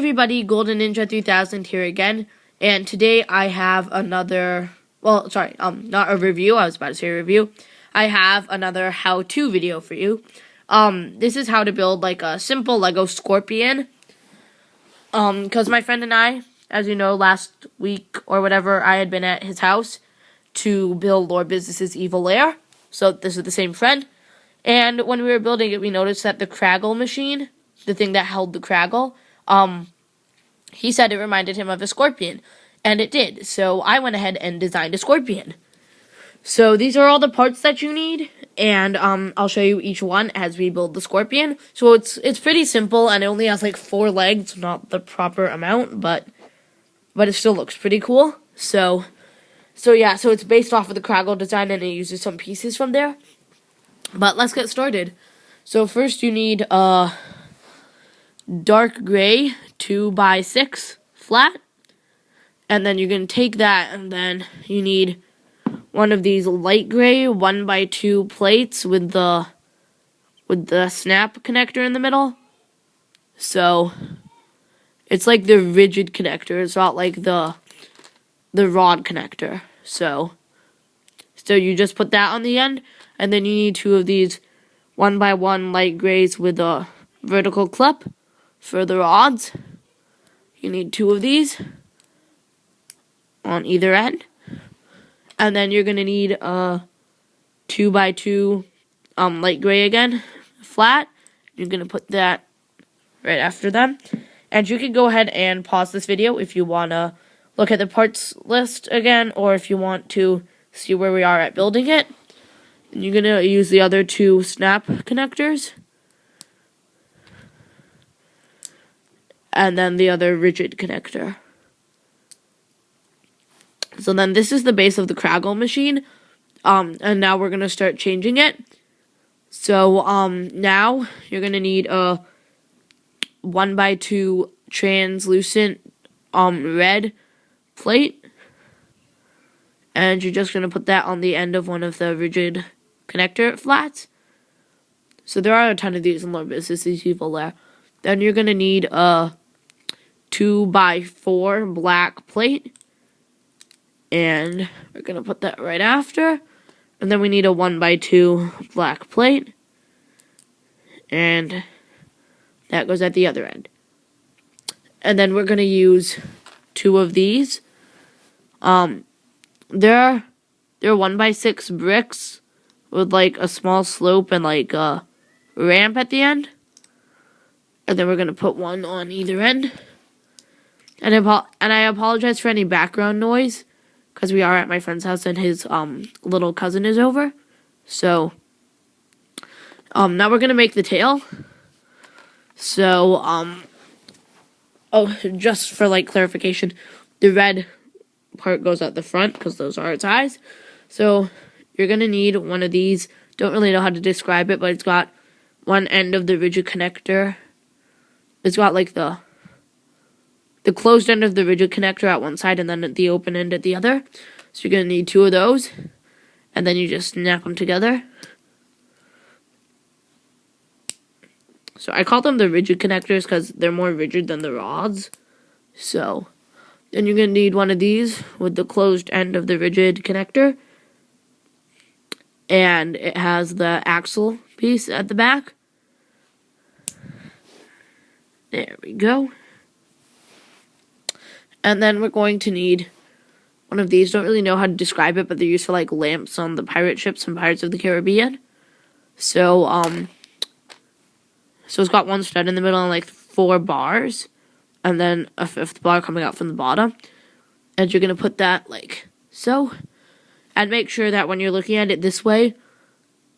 everybody, Golden Ninja 3000 here again, and today I have another, not a review, I was about to say a review. I have another how-to video for you. This is how to build like a simple Lego scorpion. Because my friend and I, as you know, last week or whatever, I had been at his house to build Lord Business's evil lair. So this is the same friend. And when we were building it, we noticed that the Craggle machine, the thing that held the Craggle, he said it reminded him of a scorpion, and it did. So I went ahead and designed a scorpion. So these are all the parts that you need, and I'll show you each one as we build the scorpion. So it's pretty simple, and it only has like 4 legs, not the proper amount, but it still looks pretty cool. So it's based off of the Craggle design, and it uses some pieces from there. But let's get started. So first you need a dark gray 2x6 flat, and then you're going to take that, and then you need one of these light gray 1x2 plates with the snap connector in the middle. So it's like the rigid connector, it's not like the rod connector. So you just put that on the end, and then you need 2 of these 1x1 light grays with a vertical clip for the rods. You need 2 of these on either end. And then you're going to need a 2x2 light gray again, flat. You're going to put that right after them. And you can go ahead and pause this video if you want to look at the parts list again, or if you want to see where we are at building it. And you're going to use the other 2 snap connectors, and then the other rigid connector. So then this is the base of the Craggle machine, and now we're going to start changing it. So now you're going to need a 1x2 translucent red plate, and you're just going to put that on the end of one of the rigid connector flats. So there are a ton of these in Lord Business's evil lair. Then you're going to need a 2x4 black plate, and we're going to put that right after. And then we need a 1x2 black plate, and that goes at the other end. And then we're going to use 2 of these. They're 1x6 bricks with like a small slope and like a ramp at the end. And then we're going to put 1 on either end. And I apologize for any background noise, because we are at my friend's house and his little cousin is over. So now we're going to make the tail. So just for like clarification, the red part goes at the front because those are its eyes. So you're going to need one of these. Don't really know how to describe it, but it's got one end of the rigid connector. It's got like the closed end of the rigid connector at one side, and then the open end at the other. So you're going to need 2 of those, and then you just snap them together. So I call them the rigid connectors because they're more rigid than the rods. So then you're going to need one of these with the closed end of the rigid connector, and it has the axle piece at the back. There we go. And then we're going to need one of these. Don't really know how to describe it, but they're used for like lamps on the pirate ships and Pirates of the Caribbean. So it's got 1 stud in the middle and like 4 bars, and then a 5th bar coming out from the bottom. And you're going to put that like so. And make sure that when you're looking at it this way,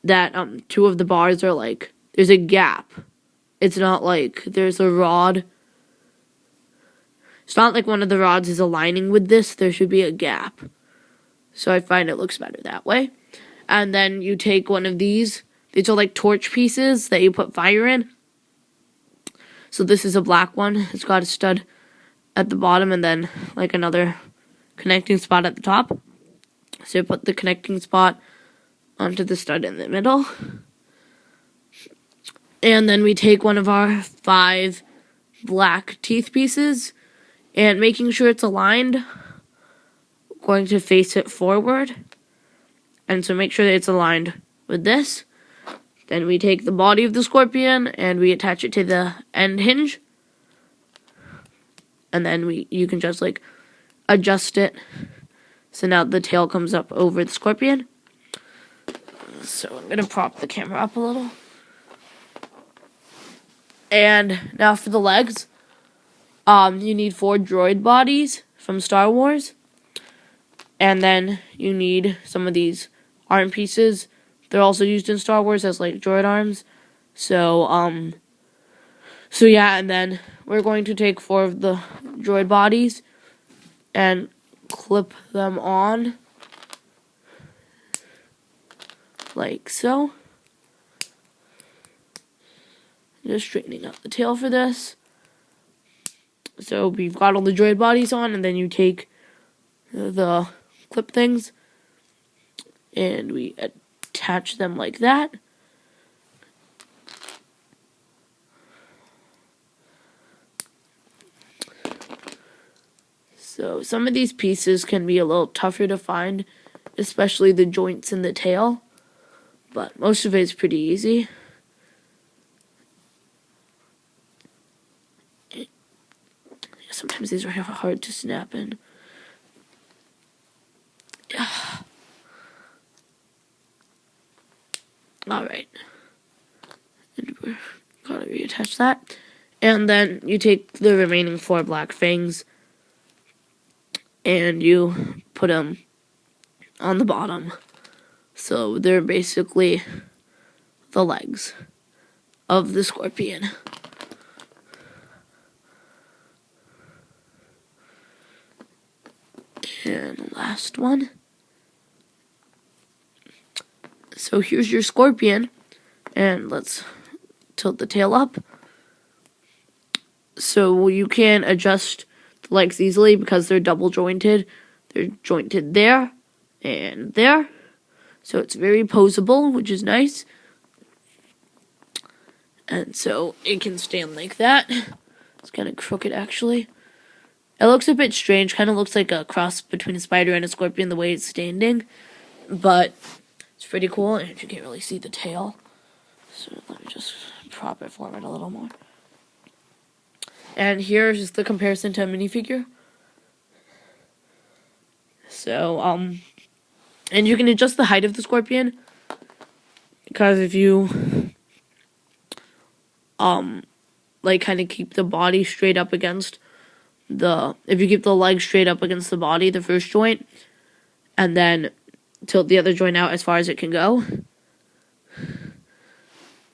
that 2 of the bars are like, there's a gap. It's not like there's a rod. It's not like one of the rods is aligning with this. There should be a gap. So I find it looks better that way. And then you take one of these. These are like torch pieces that you put fire in. So this is a black one. It's got a stud at the bottom and then like another connecting spot at the top. So you put the connecting spot onto the stud in the middle. And then we take one of our 5 black teeth pieces and making sure it's aligned. Going to face it forward. And so make sure that it's aligned with this. Then we take the body of the scorpion and we attach it to the end hinge. And then you can just like adjust it. So now the tail comes up over the scorpion. So I'm going to prop the camera up a little. And now for the legs. You need 4 droid bodies from Star Wars. And then you need some of these arm pieces. They're also used in Star Wars as like droid arms. So yeah, and then we're going to take 4 of the droid bodies and clip them on like so. Just straightening out the tail for this. So we've got all the droid bodies on, and then you take the clip things and we attach them like that. So some of these pieces can be a little tougher to find, especially the joints in the tail, but most of it is pretty easy. Sometimes these are hard to snap in. Alright. And we're gonna reattach that. And then you take the remaining 4 black fangs and you put them on the bottom. So they're basically the legs of the scorpion. And last one. So here's your scorpion. And let's tilt the tail up. So you can adjust the legs easily because they're double jointed. They're jointed there and there. So it's very poseable, which is nice. And so it can stand like that. It's kind of crooked actually. It looks a bit strange, kind of looks like a cross between a spider and a scorpion the way it's standing, but it's pretty cool, and you can't really see the tail, so let me just prop it forward a little more. And here's the comparison to a minifigure. So, and you can adjust the height of the scorpion, because if you, like, kind of keep the body straight up against if you keep the leg straight up against the body, the first joint, and then tilt the other joint out as far as it can go,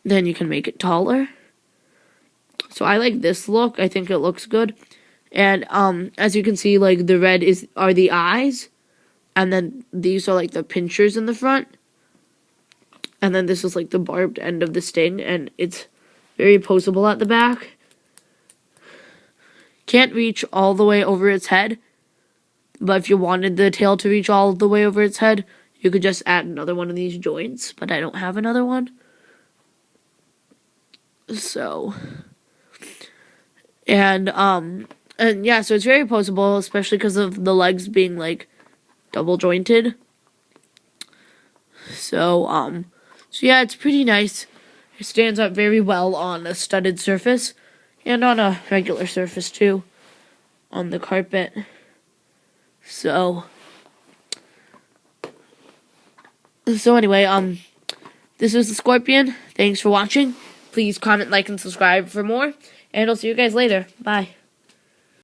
then you can make it taller. So I like this look. I think it looks good. And as you can see, like the red are the eyes, and then these are like the pinchers in the front, and then this is like the barbed end of the sting, and it's very poseable at the back. Can't reach all the way over its head, but if you wanted the tail to reach all the way over its head, you could just add another one of these joints, but I don't have another one. So, and yeah, so it's very poseable, especially because of the legs being like double jointed. So yeah, it's pretty nice. It stands up very well on a studded surface. And on a regular surface, too. On the carpet. So anyway, this is the scorpion. Thanks for watching. Please comment, like, and subscribe for more. And I'll see you guys later. Bye.